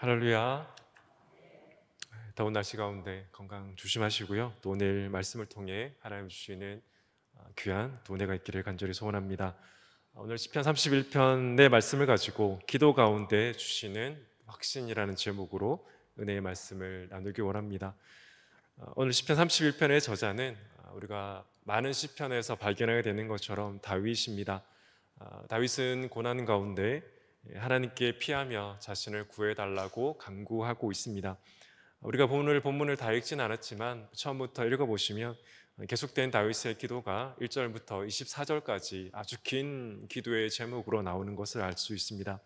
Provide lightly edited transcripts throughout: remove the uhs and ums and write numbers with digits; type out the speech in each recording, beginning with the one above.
할렐루야. 더운 날씨 가운데 건강 조심하시고요. 또 오늘 말씀을 통해 하나님 주시는 귀한 또 은혜가 있기를 간절히 소원합니다. 오늘 시편 31편의 말씀을 가지고 기도 가운데 주시는 확신이라는 제목으로 은혜의 말씀을 나누기 원합니다. 오늘 시편 31편의 저자는 우리가 많은 시편에서 발견하게 되는 것처럼 다윗입니다. 다윗은 고난 가운데 하나님께 피하며 자신을 구해달라고 간구하고 있습니다. 우리가 오늘 본문을 다 읽진 않았지만 처음부터 읽어보시면 계속된 다윗의 기도가 1절부터 24절까지 아주 긴 기도의 제목으로 나오는 것을 알 수 있습니다.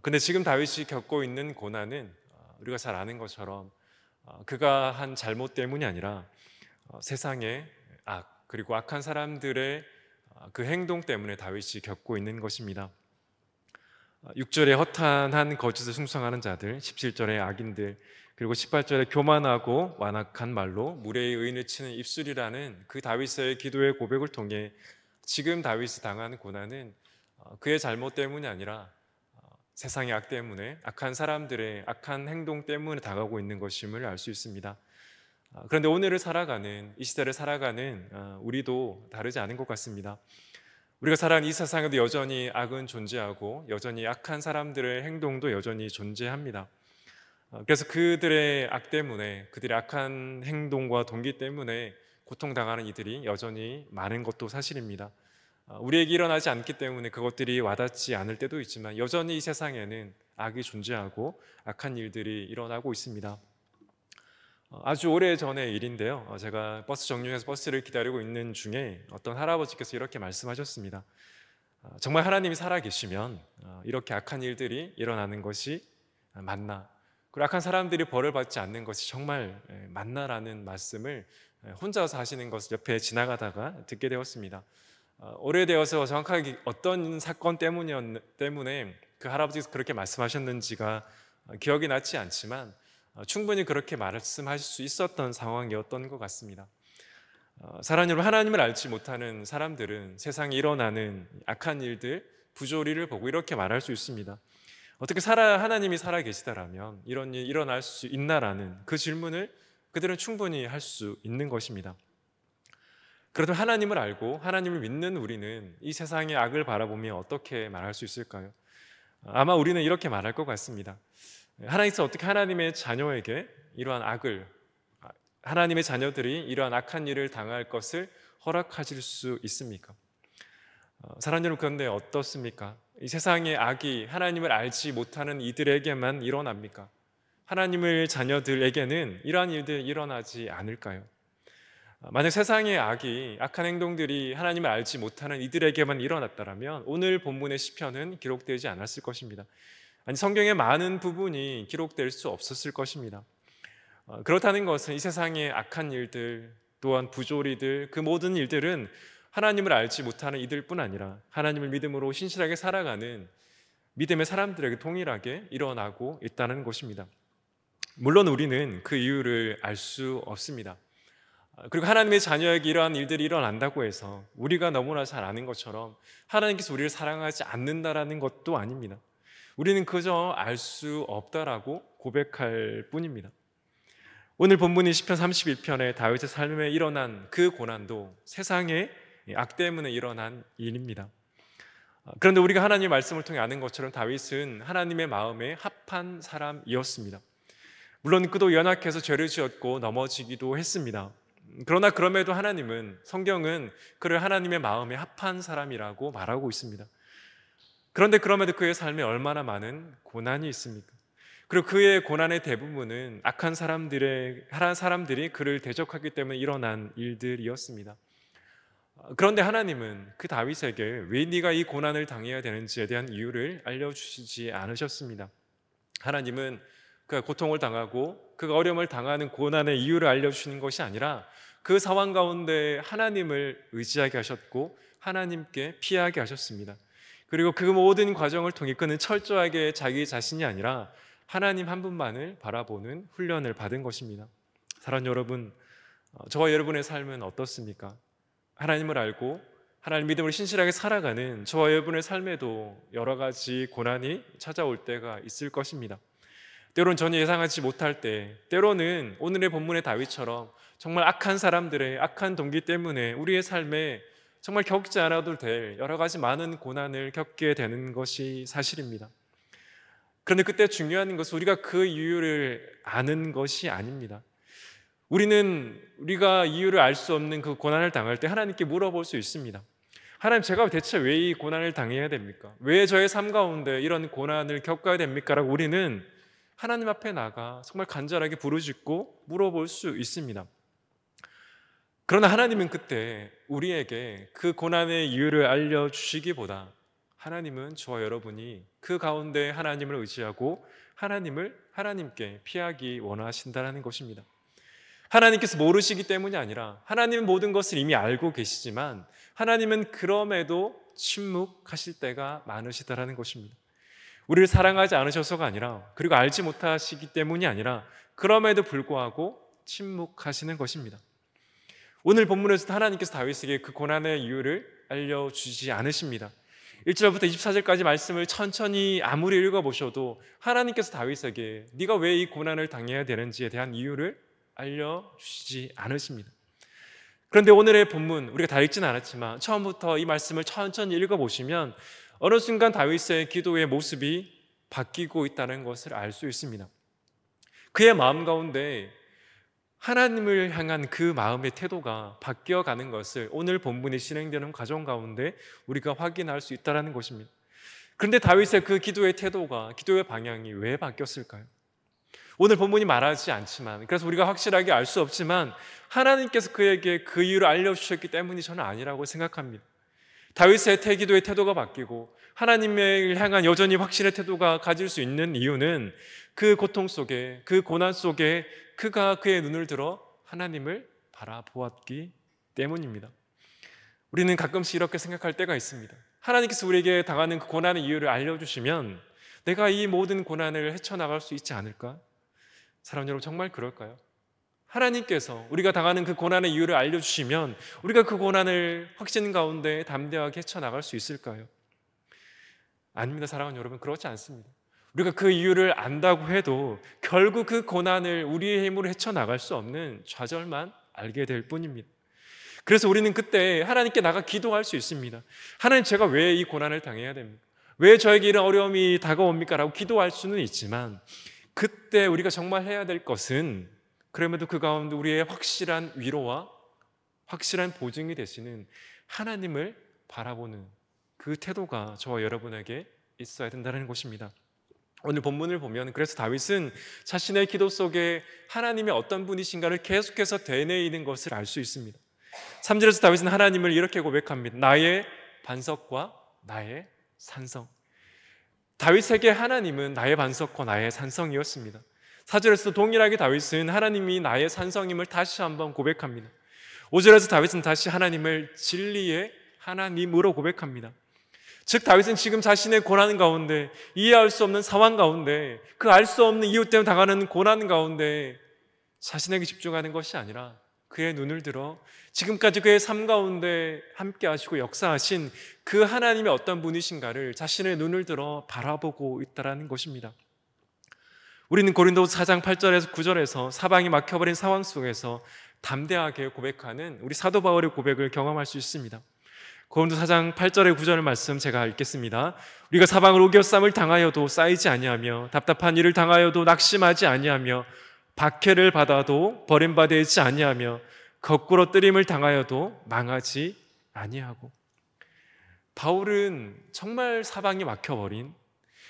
근데 지금 다윗이 겪고 있는 고난은 우리가 잘 아는 것처럼 그가 한 잘못 때문이 아니라 세상의 악 그리고 악한 사람들의 그 행동 때문에 다윗이 겪고 있는 것입니다. 6절에 허탄한 거짓을 숭상하는 자들, 17절에 악인들, 그리고 18절에 교만하고 완악한 말로 무례의 의인을 치는 입술이라는 그 다윗의 기도의 고백을 통해 지금 다윗이 당하는 고난은 그의 잘못 때문이 아니라 세상의 악 때문에 악한 사람들의 악한 행동 때문에 다가오고 있는 것임을 알 수 있습니다. 그런데 오늘을 살아가는 이 시대를 살아가는 우리도 다르지 않은 것 같습니다. 우리가 살아가는 이 세상에도 여전히 악은 존재하고 여전히 악한 사람들의 행동도 여전히 존재합니다. 그래서 그들의 악 때문에 그들의 악한 행동과 동기 때문에 고통당하는 이들이 여전히 많은 것도 사실입니다. 우리에게 일어나지 않기 때문에 그것들이 와닿지 않을 때도 있지만 여전히 이 세상에는 악이 존재하고 악한 일들이 일어나고 있습니다. 아주 오래전의 일인데요. 제가 버스 정류장에서 버스를 기다리고 있는 중에 어떤 할아버지께서 이렇게 말씀하셨습니다. 정말 하나님이 살아계시면 이렇게 악한 일들이 일어나는 것이 맞나? 그리고 악한 사람들이 벌을 받지 않는 것이 정말 맞나라는 말씀을 혼자서 하시는 것을 옆에 지나가다가 듣게 되었습니다. 오래되어서 정확하게 어떤 사건 때문에 그 할아버지께서 그렇게 말씀하셨는지가 기억이 나지 않지만 충분히 그렇게 말씀하실 수 있었던 상황이었던 것 같습니다. 사랑하는 여러분, 하나님을 알지 못하는 사람들은 세상에 일어나는 악한 일들, 부조리를 보고 이렇게 말할 수 있습니다. 어떻게 하나님이 살아 계시다라면 이런 일이 일어날 수 있나라는 그 질문을 그들은 충분히 할 수 있는 것입니다. 그래도 하나님을 알고 하나님을 믿는 우리는 이 세상의 악을 바라보며 어떻게 말할 수 있을까요? 아마 우리는 이렇게 말할 것 같습니다. 하나님께서 어떻게 하나님의 자녀에게 이러한 악을, 하나님의 자녀들이 이러한 악한 일을 당할 것을 허락하실 수 있습니까? 사랑하는 여러분, 그런데 어떻습니까? 이 세상의 악이 하나님을 알지 못하는 이들에게만 일어납니까? 하나님의 자녀들에게는 이러한 일들이 일어나지 않을까요? 만약 세상의 악이, 악한 행동들이 하나님을 알지 못하는 이들에게만 일어났다면 오늘 본문의 시편은 기록되지 않았을 것입니다. 아니, 성경의 많은 부분이 기록될 수 없었을 것입니다. 그렇다는 것은 이 세상의 악한 일들, 또한 부조리들, 그 모든 일들은 하나님을 알지 못하는 이들뿐 아니라 하나님을 믿음으로 신실하게 살아가는 믿음의 사람들에게 동일하게 일어나고 있다는 것입니다. 물론 우리는 그 이유를 알 수 없습니다. 그리고 하나님의 자녀에게 이러한 일들이 일어난다고 해서 우리가 너무나 잘 아는 것처럼 하나님께서 우리를 사랑하지 않는다라는 것도 아닙니다. 우리는 그저 알 수 없다라고 고백할 뿐입니다. 오늘 본문인 시편 31편의 다윗의 삶에 일어난 그 고난도 세상의 악 때문에 일어난 일입니다. 그런데 우리가 하나님의 말씀을 통해 아는 것처럼 다윗은 하나님의 마음에 합한 사람이었습니다. 물론 그도 연약해서 죄를 지었고 넘어지기도 했습니다. 그러나 그럼에도 성경은 그를 하나님의 마음에 합한 사람이라고 말하고 있습니다. 그런데 그럼에도 그의 삶에 얼마나 많은 고난이 있습니까? 그리고 그의 고난의 대부분은 악한 사람들이 그를 대적하기 때문에 일어난 일들이었습니다. 그런데 하나님은 그 다윗에게 왜 네가 이 고난을 당해야 되는지에 대한 이유를 알려주시지 않으셨습니다. 하나님은 그가 고통을 당하고 그가 어려움을 당하는 고난의 이유를 알려주시는 것이 아니라 그 상황 가운데 하나님을 의지하게 하셨고 하나님께 피하게 하셨습니다. 그리고 그 모든 과정을 통해 그는 철저하게 자기 자신이 아니라 하나님 한 분만을 바라보는 훈련을 받은 것입니다. 사랑하는 여러분, 저와 여러분의 삶은 어떻습니까? 하나님을 알고 하나님 믿음으로 신실하게 살아가는 저와 여러분의 삶에도 여러 가지 고난이 찾아올 때가 있을 것입니다. 때로는 전혀 예상하지 못할 때, 때로는 오늘의 본문의 다윗처럼 정말 악한 사람들의 악한 동기 때문에 우리의 삶에 정말 겪지 않아도 될 여러 가지 많은 고난을 겪게 되는 것이 사실입니다. 그런데 그때 중요한 것은 우리가 그 이유를 아는 것이 아닙니다. 우리가 이유를 알 수 없는 그 고난을 당할 때 하나님께 물어볼 수 있습니다. 하나님, 제가 대체 왜 이 고난을 당해야 됩니까? 왜 저의 삶 가운데 이런 고난을 겪어야 됩니까? 라고 우리는 하나님 앞에 나가 정말 간절하게 부르짖고 물어볼 수 있습니다. 그러나 하나님은 그때 우리에게 그 고난의 이유를 알려주시기보다 하나님은 저와 여러분이 그 가운데 하나님을 의지하고 하나님께 피하기 원하신다는 것입니다. 하나님께서 모르시기 때문이 아니라 하나님은 모든 것을 이미 알고 계시지만 하나님은 그럼에도 침묵하실 때가 많으시다는 것입니다. 우리를 사랑하지 않으셔서가 아니라, 그리고 알지 못하시기 때문이 아니라 그럼에도 불구하고 침묵하시는 것입니다. 오늘 본문에서도 하나님께서 다윗에게 그 고난의 이유를 알려주지 않으십니다. 1절부터 24절까지 말씀을 천천히 아무리 읽어보셔도 하나님께서 다윗에게 네가 왜 이 고난을 당해야 되는지에 대한 이유를 알려주시지 않으십니다. 그런데 오늘의 본문, 우리가 다 읽지는 않았지만 처음부터 이 말씀을 천천히 읽어보시면 어느 순간 다윗의 기도의 모습이 바뀌고 있다는 것을 알 수 있습니다. 그의 마음 가운데 하나님을 향한 그 마음의 태도가 바뀌어가는 것을 오늘 본문이 진행되는 과정 가운데 우리가 확인할 수 있다는 것입니다. 그런데 다윗의 그 기도의 태도가, 기도의 방향이 왜 바뀌었을까요? 오늘 본문이 말하지 않지만, 그래서 우리가 확실하게 알 수 없지만 하나님께서 그에게 그 이유를 알려주셨기 때문이 저는 아니라고 생각합니다. 다윗의 기도의 태도가 바뀌고 하나님을 향한 여전히 확신의 태도가 가질 수 있는 이유는 그 고통 속에, 그 고난 속에 그가 그의 눈을 들어 하나님을 바라보았기 때문입니다. 우리는 가끔씩 이렇게 생각할 때가 있습니다. 하나님께서 우리에게 당하는 그 고난의 이유를 알려주시면 내가 이 모든 고난을 헤쳐나갈 수 있지 않을까? 사랑 여러분, 정말 그럴까요? 하나님께서 우리가 당하는 그 고난의 이유를 알려주시면 우리가 그 고난을 확신 가운데 담대하게 헤쳐나갈 수 있을까요? 아닙니다. 사랑하는 여러분, 그렇지 않습니다. 우리가 그 이유를 안다고 해도 결국 그 고난을 우리의 힘으로 헤쳐나갈 수 없는 좌절만 알게 될 뿐입니다. 그래서 우리는 그때 하나님께 나가 기도할 수 있습니다. 하나님, 제가 왜 이 고난을 당해야 됩니까? 왜 저에게 이런 어려움이 다가옵니까? 라고 기도할 수는 있지만 그때 우리가 정말 해야 될 것은, 그럼에도 그 가운데 우리의 확실한 위로와 확실한 보증이 되시는 하나님을 바라보는 그 태도가 저와 여러분에게 있어야 된다는 것입니다. 오늘 본문을 보면 그래서 다윗은 자신의 기도 속에 하나님이 어떤 분이신가를 계속해서 되뇌이는 것을 알 수 있습니다. 3절에서 다윗은 하나님을 이렇게 고백합니다. 나의 반석과 나의 산성. 다윗에게 하나님은 나의 반석과 나의 산성이었습니다. 4절에서 동일하게 다윗은 하나님이 나의 산성임을 다시 한번 고백합니다. 5절에서 다윗은 다시 하나님을 진리의 하나님으로 고백합니다. 즉 다윗은 지금 자신의 고난 가운데, 이해할 수 없는 상황 가운데, 그 알 수 없는 이유 때문에 당하는 고난 가운데 자신에게 집중하는 것이 아니라 그의 눈을 들어 지금까지 그의 삶 가운데 함께 하시고 역사하신 그 하나님이 어떤 분이신가를 자신의 눈을 들어 바라보고 있다는 것입니다. 우리는 고린도서 4장 8절에서 9절에서 사방이 막혀버린 상황 속에서 담대하게 고백하는 우리 사도 바울의 고백을 경험할 수 있습니다. 고린도서 4장 8절의 9절 말씀 제가 읽겠습니다. 우리가 사방을 오겨쌈을 당하여도 쌓이지 아니하며 답답한 일을 당하여도 낙심하지 아니하며 박해를 받아도 버림받지 아니하며 거꾸로 뜨림을 당하여도 망하지 아니하고. 바울은 정말 사방이 막혀버린,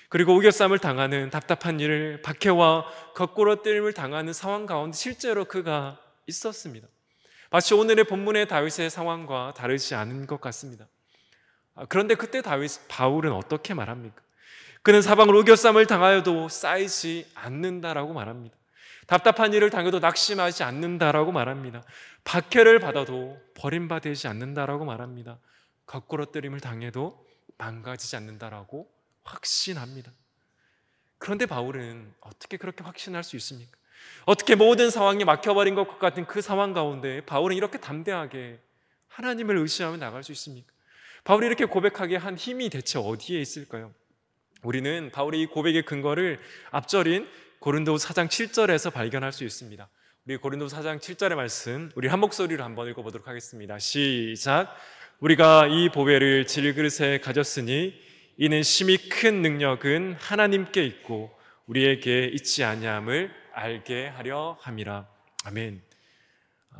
그리고 오겨쌈을 당하는 답답한 일을, 박해와 거꾸로 뜨림을 당하는 상황 가운데 실제로 그가 있었습니다. 마치 오늘의 본문의 다윗의 상황과 다르지 않은 것 같습니다. 그런데 그때 바울은 어떻게 말합니까? 그는 사방을 오겨쌈을 당하여도 쌓이지 않는다라고 말합니다. 답답한 일을 당해도 낙심하지 않는다라고 말합니다. 박해를 받아도 버림받지 않는다라고 말합니다. 거꾸로 뜨림을 당해도 망가지지 않는다라고 확신합니다. 그런데 바울은 어떻게 그렇게 확신할 수 있습니까? 어떻게 모든 상황이 막혀버린 것 같은 그 상황 가운데 바울은 이렇게 담대하게 하나님을 의지하며 나갈 수 있습니까? 바울이 이렇게 고백하게 한 힘이 대체 어디에 있을까요? 우리는 바울의 이 고백의 근거를 앞절인 고린도서 4장 7절에서 발견할 수 있습니다. 우리 고린도서 4장 7절의 말씀 우리 한 목소리로 한번 읽어보도록 하겠습니다. 시작. 우리가 이 보배를 질그릇에 가졌으니 이는 심히 큰 능력은 하나님께 있고 우리에게 있지 아니함을 알게 하려 함이라. 아멘.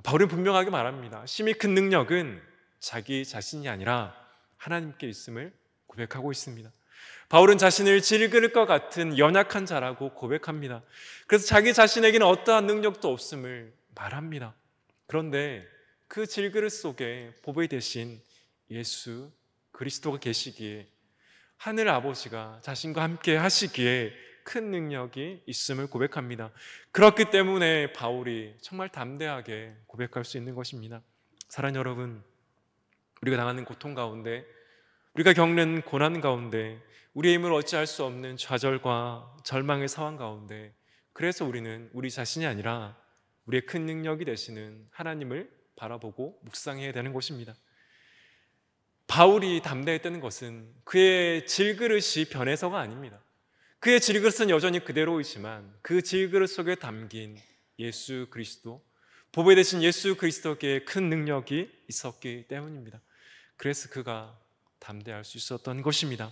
바울은 분명하게 말합니다. 심히 큰 능력은 자기 자신이 아니라 하나님께 있음을 고백하고 있습니다. 바울은 자신을 질그릇 것 같은 연약한 자라고 고백합니다. 그래서 자기 자신에게는 어떠한 능력도 없음을 말합니다. 그런데 그 질그릇 속에 보배 대신 예수 그리스도가 계시기에 하늘 아버지가 자신과 함께 하시기에 큰 능력이 있음을 고백합니다. 그렇기 때문에 바울이 정말 담대하게 고백할 수 있는 것입니다. 사랑하는 여러분, 우리가 당하는 고통 가운데, 우리가 겪는 고난 가운데, 우리의 힘을 어찌할 수 없는 좌절과 절망의 상황 가운데, 그래서 우리는 우리 자신이 아니라 우리의 큰 능력이 되시는 하나님을 바라보고 묵상해야 되는 것입니다. 바울이 담대했다는 것은 그의 질그릇이 변해서가 아닙니다. 그의 질그릇은 여전히 그대로이지만 그 질그릇 속에 담긴 예수 그리스도, 보배 되신 예수 그리스도께 큰 능력이 있었기 때문입니다. 그래서 그가 담대할 수 있었던 것입니다.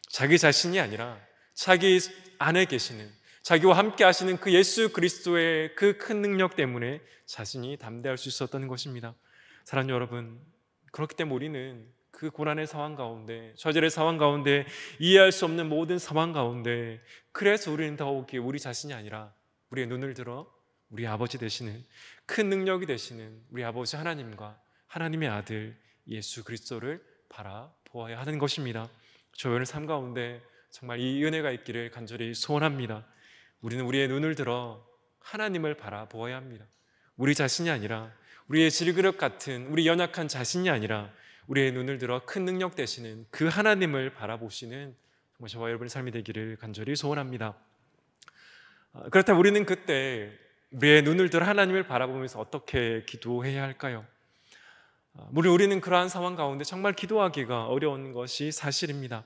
자기 자신이 아니라 자기 안에 계시는, 자기와 함께 하시는 그 예수 그리스도의 그 큰 능력 때문에 자신이 담대할 수 있었던 것입니다. 사랑하는 여러분, 그렇기 때문에 우리는 그 고난의 상황 가운데, 좌절의 상황 가운데, 이해할 수 없는 모든 상황 가운데, 그래서 우리는 더욱이 우리 자신이 아니라 우리의 눈을 들어 우리 아버지 되시는, 큰 능력이 되시는 우리 아버지 하나님과 하나님의 아들 예수 그리스도를 바라보아야 하는 것입니다. 저희의 삶 가운데 정말 이 은혜가 있기를 간절히 소원합니다. 우리는 우리의 눈을 들어 하나님을 바라보아야 합니다. 우리 자신이 아니라, 우리의 질그릇 같은 우리 연약한 자신이 아니라 우리의 눈을 들어 큰 능력 되시는 그 하나님을 바라보시는 정말 저와 여러분의 삶이 되기를 간절히 소원합니다. 그렇다면 우리는 그때 우리의 눈을 들어 하나님을 바라보면서 어떻게 기도해야 할까요? 물론 우리는 그러한 상황 가운데 정말 기도하기가 어려운 것이 사실입니다.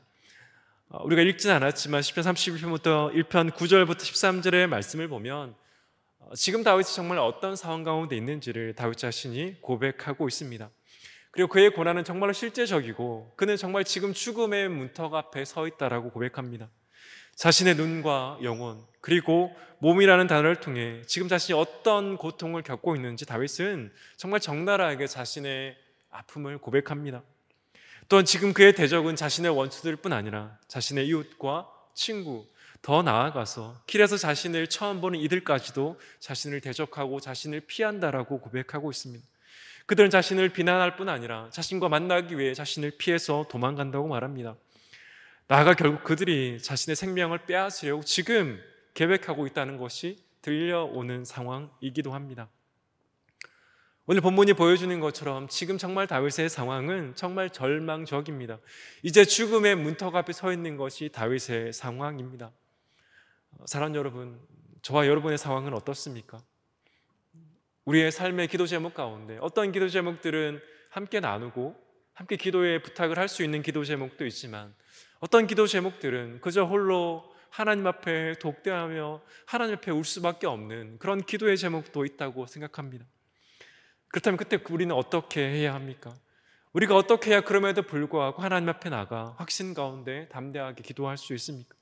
우리가 읽지는 않았지만 시편 31편부터 1편 9절부터 13절의 말씀을 보면 지금 다윗이 정말 어떤 상황 가운데 있는지를 다윗 자신이 고백하고 있습니다. 그리고 그의 고난은 정말로 실제적이고 그는 정말 지금 죽음의 문턱 앞에 서 있다라고 고백합니다. 자신의 눈과 영혼 그리고 몸이라는 단어를 통해 지금 자신이 어떤 고통을 겪고 있는지 다윗은 정말 적나라하게 자신의 아픔을 고백합니다. 또한 지금 그의 대적은 자신의 원수들뿐 아니라 자신의 이웃과 친구, 더 나아가서 길에서 자신을 처음 보는 이들까지도 자신을 대적하고 자신을 피한다라고 고백하고 있습니다. 그들은 자신을 비난할 뿐 아니라 자신과 만나기 위해 자신을 피해서 도망간다고 말합니다. 나아가 결국 그들이 자신의 생명을 빼앗으려고 지금 계획하고 있다는 것이 들려오는 상황이기도 합니다. 오늘 본문이 보여주는 것처럼 지금 정말 다윗의 상황은 정말 절망적입니다. 이제 죽음의 문턱 앞에 서 있는 것이 다윗의 상황입니다. 사랑하는 여러분, 저와 여러분의 상황은 어떻습니까? 우리의 삶의 기도 제목 가운데 어떤 기도 제목들은 함께 나누고 함께 기도에 부탁을 할 수 있는 기도 제목도 있지만 어떤 기도 제목들은 그저 홀로 하나님 앞에 독대하며 하나님 앞에 울 수밖에 없는 그런 기도의 제목도 있다고 생각합니다. 그렇다면 그때 우리는 어떻게 해야 합니까? 우리가 어떻게 해야 그럼에도 불구하고 하나님 앞에 나가 확신 가운데 담대하게 기도할 수 있습니까?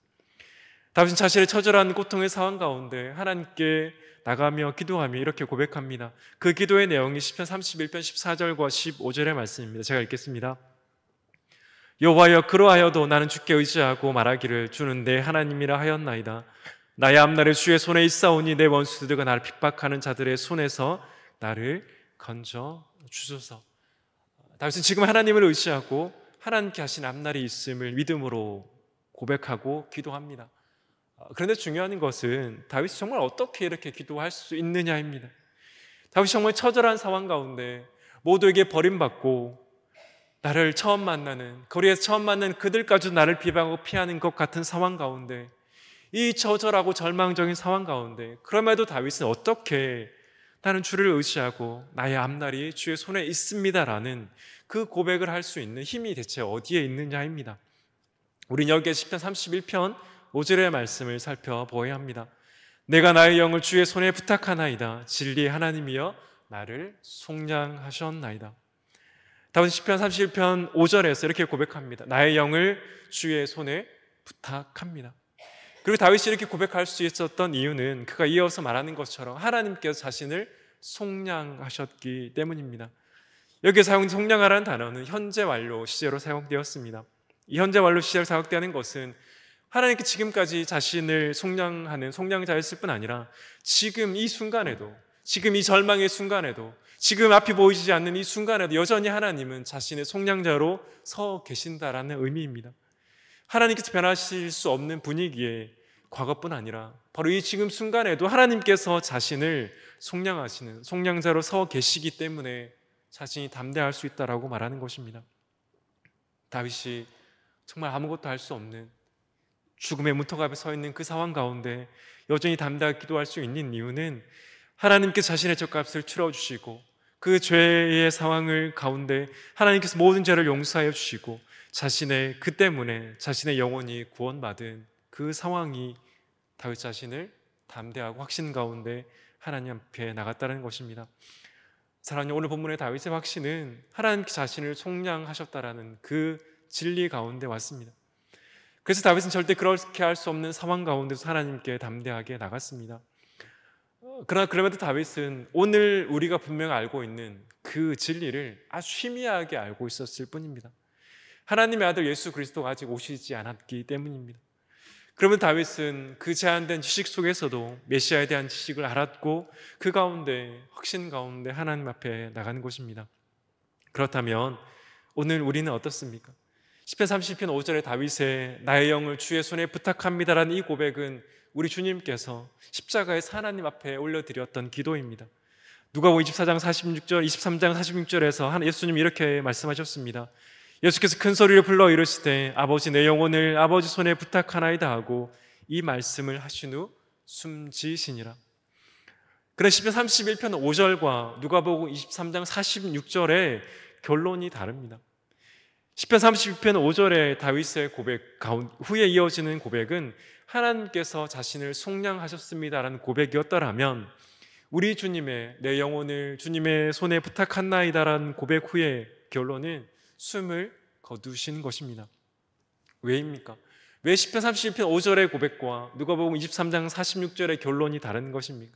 다윗은 자신의 처절한 고통의 상황 가운데 하나님께 나가며 기도하며 이렇게 고백합니다. 그 기도의 내용이 시편 31편 14절과 15절의 말씀입니다. 제가 읽겠습니다. 여호와여, 그러하여도 나는 주께 의지하고 말하기를 주는 내 하나님이라 하였나이다. 나의 앞날에 주의 손에 있사오니 내 원수들과 나를 핍박하는 자들의 손에서 나를 건져 주소서. 다윗은 지금 하나님을 의지하고 하나님께 하신 앞날이 있음을 믿음으로 고백하고 기도합니다. 그런데 중요한 것은 다윗이 정말 어떻게 이렇게 기도할 수 있느냐입니다. 다윗이 정말 처절한 상황 가운데 모두에게 버림받고 나를 처음 만나는, 거리에서 처음 만나는 그들까지도 나를 비방하고 피하는 것 같은 상황 가운데, 이 처절하고 절망적인 상황 가운데 그럼에도 다윗은 어떻게 나는 주를 의지하고 나의 앞날이 주의 손에 있습니다라는 그 고백을 할 수 있는 힘이 대체 어디에 있느냐입니다. 우리는 여기에 시편 31편 5절의 말씀을 살펴보아야 합니다. 내가 나의 영을 주의 손에 부탁하나이다. 진리의 하나님이여 나를 속량하셨나이다. 다윗은 시편 31편 5절에서 이렇게 고백합니다. 나의 영을 주의 손에 부탁합니다. 그리고 다윗이 이렇게 고백할 수 있었던 이유는 그가 이어서 말하는 것처럼 하나님께서 자신을 속량하셨기 때문입니다. 여기에 사용된 속량하라는 단어는 현재 완료 시제로 사용되었습니다. 이 현재 완료 시제로 사용되는 것은 하나님께 지금까지 자신을 속량하는 속량자였을 뿐 아니라 지금 이 순간에도, 지금 이 절망의 순간에도, 지금 앞이 보이지 않는 이 순간에도 여전히 하나님은 자신의 속량자로 서 계신다라는 의미입니다. 하나님께서 변하실 수 없는 분위기에 과거뿐 아니라 바로 이 지금 순간에도 하나님께서 자신을 속량하시는 속량자로 서 계시기 때문에 자신이 담대할 수 있다라고 말하는 것입니다. 다윗이 정말 아무것도 할 수 없는 죽음의 문턱 앞에 서 있는 그 상황 가운데 여전히 담대하게 기도할 수 있는 이유는 하나님께 자신의 죗값을 치러주시고 그 죄의 상황을 가운데 하나님께서 모든 죄를 용서하여 주시고 자신의 그 때문에 자신의 영혼이 구원받은 그 상황이 다윗 자신을 담대하고 확신 가운데 하나님 앞에 나갔다는 것입니다. 사랑하는 오늘 본문의 다윗의 확신은 하나님께 자신을 속량하셨다라는 그 진리 가운데 왔습니다. 그래서 다윗은 절대 그렇게 할 수 없는 상황 가운데서 하나님께 담대하게 나갔습니다. 그러나 그럼에도 다윗은 오늘 우리가 분명 알고 있는 그 진리를 아주 희미하게 알고 있었을 뿐입니다. 하나님의 아들 예수 그리스도가 아직 오시지 않았기 때문입니다. 그러면 다윗은 그 제한된 지식 속에서도 메시아에 대한 지식을 알았고 그 가운데 확신 가운데 하나님 앞에 나가는 것입니다. 그렇다면 오늘 우리는 어떻습니까? 시편 30편 5절에 다윗의 나의 영을 주의 손에 부탁합니다라는 이 고백은 우리 주님께서 십자가에서 하나님 앞에 올려드렸던 기도입니다. 누가복음 24장 46절, 23장 46절에서 예수님이 이렇게 말씀하셨습니다. 예수께서 큰 소리를 불러 이르시되 아버지 내 영혼을 아버지 손에 부탁하나이다 하고 이 말씀을 하신 후 숨지시니라. 그런 시편 31편 5절과 누가복음 23장 46절의 결론이 다릅니다. 시편 32편 5절의 다윗의 고백 후에 이어지는 고백은 하나님께서 자신을 속량하셨습니다라는 고백이었더라면 우리 주님의 내 영혼을 주님의 손에 부탁하나이다라는 고백 후에 결론은 숨을 거두신 것입니다. 왜입니까? 왜 시편 31편 5절의 고백과 누가복음 23장 46절의 결론이 다른 것입니까?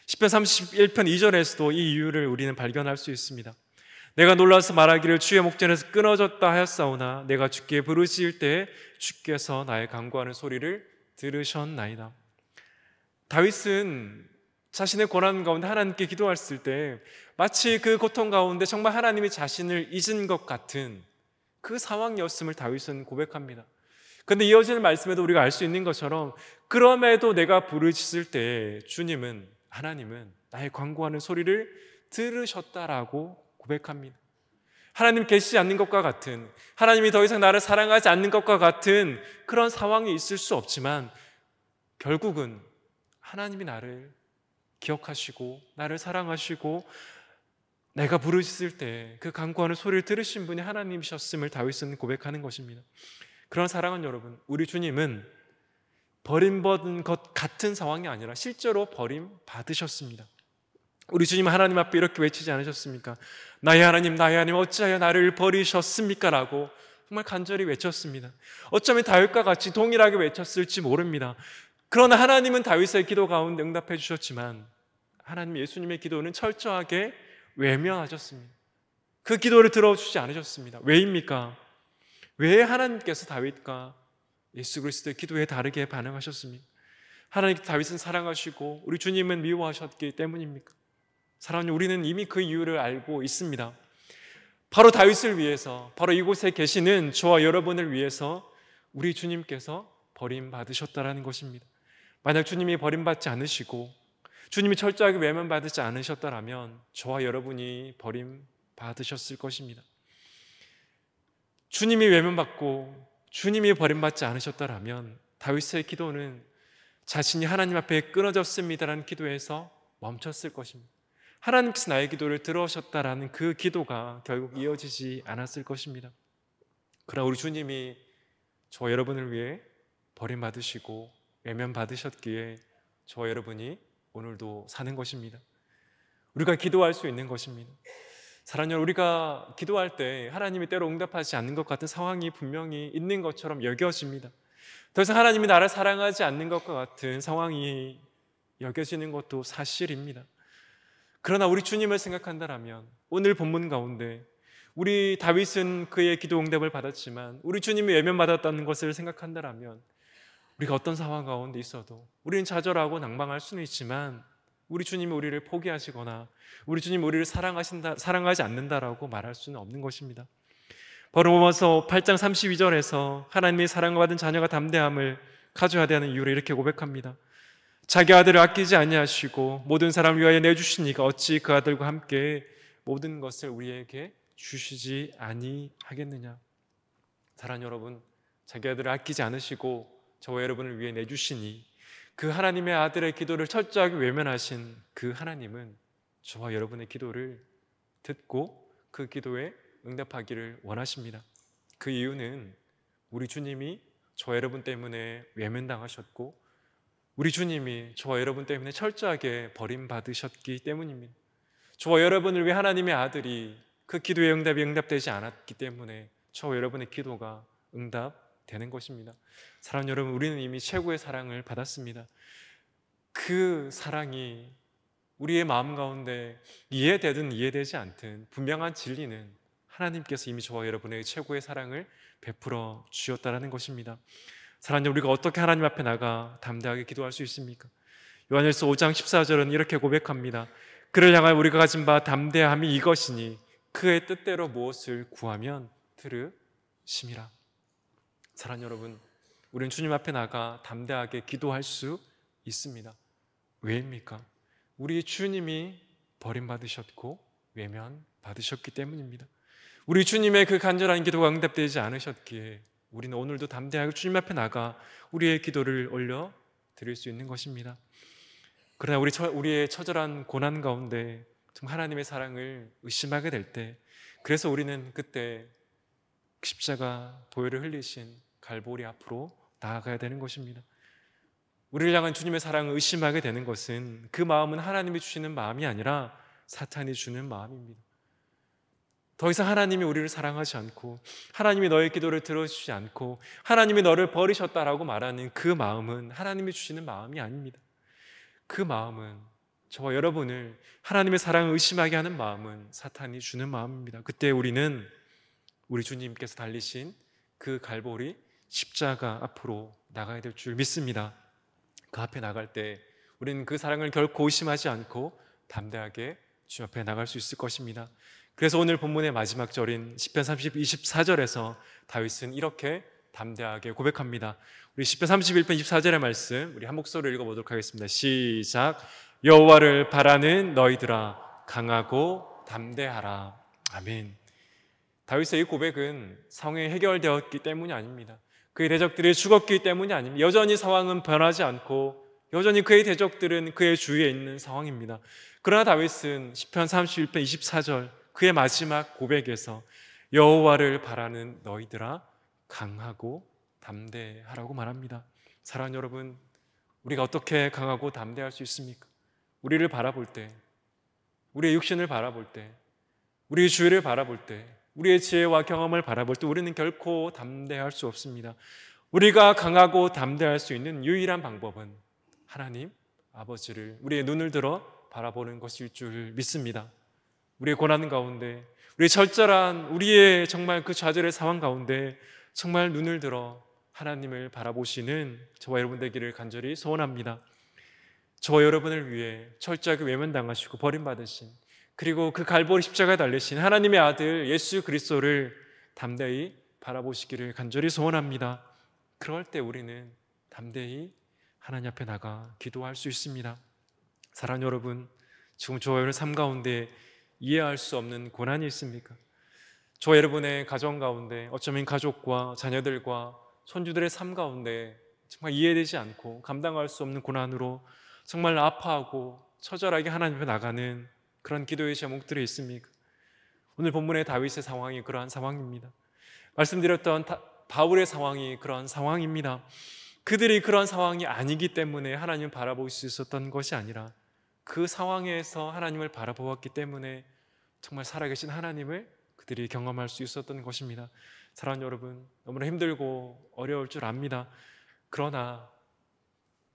시편 31편 2절에서도 이 이유를 우리는 발견할 수 있습니다. 내가 놀라서 말하기를 주의 목전에서 끊어졌다 하였사오나 내가 주께 부르실 때에 주께서 나의 간구하는 소리를 들으셨나이다. 다윗은 자신의 고난 가운데 하나님께 기도했을 때 마치 그 고통 가운데 정말 하나님이 자신을 잊은 것 같은 그 상황이었음을 다윗은 고백합니다. 그런데 이어지는 말씀에도 우리가 알 수 있는 것처럼 그럼에도 내가 부르짖을 때 주님은 하나님은 나의 간구하는 소리를 들으셨다라고 고백합니다. 하나님 계시지 않는 것과 같은 하나님이 더 이상 나를 사랑하지 않는 것과 같은 그런 상황이 있을 수 없지만 결국은 하나님이 나를 기억하시고 나를 사랑하시고 내가 부르짖을 때 그 간구하는 소리를 들으신 분이 하나님이셨음을 다윗은 고백하는 것입니다. 그런 사랑하는 여러분, 우리 주님은 버림받은 것 같은 상황이 아니라 실제로 버림받으셨습니다. 우리 주님 하나님 앞에 이렇게 외치지 않으셨습니까? 나의 하나님 어찌하여 나를 버리셨습니까? 라고 정말 간절히 외쳤습니다. 어쩌면 다윗과 같이 동일하게 외쳤을지 모릅니다. 그러나 하나님은 다윗의 기도 가운데 응답해 주셨지만 하나님 예수님의 기도는 철저하게 외면하셨습니다. 그 기도를 들어주지 않으셨습니다. 왜입니까? 왜 하나님께서 다윗과 예수 그리스도의 기도에 다르게 반응하셨습니까? 하나님께서 다윗은 사랑하시고 우리 주님은 미워하셨기 때문입니까? 사랑하는 우리는 이미 그 이유를 알고 있습니다. 바로 다윗을 위해서, 바로 이곳에 계시는 저와 여러분을 위해서 우리 주님께서 버림받으셨다는 것입니다. 만약 주님이 버림받지 않으시고 주님이 철저하게 외면받지 않으셨다면 저와 여러분이 버림받으셨을 것입니다. 주님이 외면받고 주님이 버림받지 않으셨다면 다윗의 기도는 자신이 하나님 앞에 끊어졌습니다라는 기도에서 멈췄을 것입니다. 하나님께서 나의 기도를 들어오셨다라는 그 기도가 결국 이어지지 않았을 것입니다. 그러나 우리 주님이 저와 여러분을 위해 버림받으시고 외면받으셨기에 저와 여러분이 오늘도 사는 것입니다. 우리가 기도할 수 있는 것입니다. 사랑하는 여러분, 우리가 기도할 때 하나님이 때로 응답하지 않는 것 같은 상황이 분명히 있는 것처럼 여겨집니다. 더 이상 하나님이 나를 사랑하지 않는 것과 같은 상황이 여겨지는 것도 사실입니다. 그러나 우리 주님을 생각한다면 오늘 본문 가운데 우리 다윗은 그의 기도 응답을 받았지만 우리 주님이 외면받았다는 것을 생각한다면 우리가 어떤 상황 가운데 있어도 우리는 좌절하고 낭망할 수는 있지만 우리 주님이 우리를 포기하시거나 우리 주님이 우리를 사랑하지 않는다라고 말할 수는 없는 것입니다. 로마서 8장 32절에서 하나님의 사랑받은 자녀가 담대함을 가져야 되는 이유를 이렇게 고백합니다. 자기 아들을 아끼지 아니하시고 모든 사람을 위하여 내주시니까 어찌 그 아들과 함께 모든 것을 우리에게 주시지 아니하겠느냐. 사랑하는 여러분, 자기 아들을 아끼지 않으시고 저와 여러분을 위해 내주시니 그 하나님의 아들의 기도를 철저하게 외면하신 그 하나님은 저와 여러분의 기도를 듣고 그 기도에 응답하기를 원하십니다. 그 이유는 우리 주님이 저와 여러분 때문에 외면당하셨고 우리 주님이 저와 여러분 때문에 철저하게 버림받으셨기 때문입니다. 저와 여러분을 위해 하나님의 아들이 그 기도의 응답이 응답되지 않았기 때문에 저와 여러분의 기도가 응답되는 것입니다. 사랑하는 여러분, 우리는 이미 최고의 사랑을 받았습니다. 그 사랑이 우리의 마음 가운데 이해되든 이해되지 않든 분명한 진리는 하나님께서 이미 저와 여러분의 최고의 사랑을 베풀어 주셨다는 것입니다. 사랑하는 우리가 어떻게 하나님 앞에 나가 담대하게 기도할 수 있습니까? 요한일서 5장 14절은 이렇게 고백합니다. 그를 향하여 우리가 가진 바 담대함이 이것이니 그의 뜻대로 무엇을 구하면 들으심이라. 사랑하는 여러분, 우리는 주님 앞에 나가 담대하게 기도할 수 있습니다. 왜입니까? 우리 주님이 버림받으셨고 외면받으셨기 때문입니다. 우리 주님의 그 간절한 기도가 응답되지 않으셨기에 우리는 오늘도 담대하게 주님 앞에 나가 우리의 기도를 올려 드릴 수 있는 것입니다. 그러나 우리의 처절한 고난 가운데 하나님의 사랑을 의심하게 될 때, 그래서 우리는 그때 십자가 보혈을 흘리신 갈보리 앞으로 나아가야 되는 것입니다. 우리를 향한 주님의 사랑을 의심하게 되는 것은 그 마음은 하나님이 주시는 마음이 아니라 사탄이 주는 마음입니다. 더 이상 하나님이 우리를 사랑하지 않고 하나님이 너의 기도를 들어주지 않고 하나님이 너를 버리셨다라고 말하는 그 마음은 하나님이 주시는 마음이 아닙니다. 그 마음은, 저와 여러분을 하나님의 사랑을 의심하게 하는 마음은 사탄이 주는 마음입니다. 그때 우리는 우리 주님께서 달리신 그 갈보리 십자가 앞으로 나가야 될 줄 믿습니다. 그 앞에 나갈 때 우리는 그 사랑을 결코 의심하지 않고 담대하게 주 앞에 나갈 수 있을 것입니다. 그래서 오늘 본문의 마지막 절인 시편 24절에서 다윗은 이렇게 담대하게 고백합니다. 우리 시편 31편 24절의 말씀 우리 한 목소리로 읽어보도록 하겠습니다. 시작. 여호와를 바라는 너희들아 강하고 담대하라. 아멘. 다윗의 이 고백은 상황이 해결되었기 때문이 아닙니다. 그의 대적들이 죽었기 때문이 아닙니다. 여전히 상황은 변하지 않고 여전히 그의 대적들은 그의 주위에 있는 상황입니다. 그러나 다윗은 시편 31편 24절 그의 마지막 고백에서 여호와를 바라는 너희들아 강하고 담대하라고 말합니다. 사랑하는 여러분, 우리가 어떻게 강하고 담대할 수 있습니까? 우리를 바라볼 때, 우리의 육신을 바라볼 때, 우리의 주위를 바라볼 때, 우리의 지혜와 경험을 바라볼 때 우리는 결코 담대할 수 없습니다. 우리가 강하고 담대할 수 있는 유일한 방법은 하나님 아버지를 우리의 눈을 들어 바라보는 것일 줄 믿습니다. 우리의 고난 가운데, 우리의 절절한 우리의 정말 그 좌절의 상황 가운데 정말 눈을 들어 하나님을 바라보시는 저와 여러분 되기를 간절히 소원합니다. 저와 여러분을 위해 철저하게 외면당하시고 버림받으신, 그리고 그 갈보리 십자가에 달리신 하나님의 아들 예수 그리스도를 담대히 바라보시기를 간절히 소원합니다. 그럴 때 우리는 담대히 하나님 앞에 나가 기도할 수 있습니다. 사랑하는 여러분, 지금 저와 여러분의 삶 가운데 이해할 수 없는 고난이 있습니까? 저와 여러분의 가정 가운데 어쩌면 가족과 자녀들과 손주들의 삶 가운데 정말 이해되지 않고 감당할 수 없는 고난으로 정말 아파하고 처절하게 하나님 앞에 나가는 그런 기도의 제목들이 있습니까? 오늘 본문의 다윗의 상황이 그러한 상황입니다. 말씀드렸던 바울의 상황이 그러한 상황입니다. 그들이 그런 상황이 아니기 때문에 하나님을 바라볼 수 있었던 것이 아니라 그 상황에서 하나님을 바라보았기 때문에 정말 살아계신 하나님을 그들이 경험할 수 있었던 것입니다. 사랑하는 여러분, 너무나 힘들고 어려울 줄 압니다. 그러나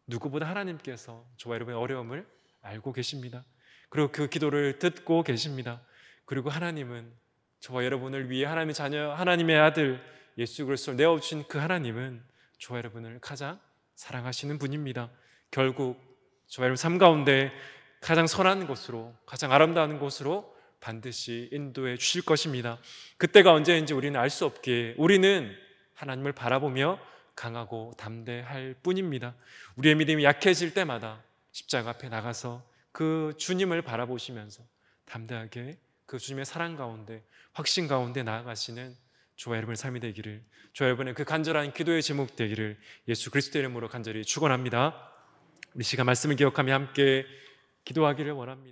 누구보다 하나님께서 저와 여러분의 어려움을 알고 계십니다. 그리고 그 기도를 듣고 계십니다. 그리고 하나님은 저와 여러분을 위해 하나님의 자녀, 하나님의 아들 예수 그리스도를 내어주신 그 하나님은 저와 여러분을 가장 사랑하시는 분입니다. 결국 저와 여러분 삶 가운데 가장 선한 곳으로, 가장 아름다운 곳으로 반드시 인도해 주실 것입니다. 그때가 언제인지 우리는 알 수 없기에 우리는 하나님을 바라보며 강하고 담대할 뿐입니다. 우리의 믿음이 약해질 때마다 십자가 앞에 나가서 그 주님을 바라보시면서 담대하게 그 주님의 사랑 가운데, 확신 가운데 나아가시는 저와 여러분의 삶이 되기를, 저와 여러분의 그 간절한 기도의 제목 되기를 예수 그리스도의 이름으로 간절히 축원합니다. 우리 시간 말씀을 기억하며 함께 기도하기를 원합니다.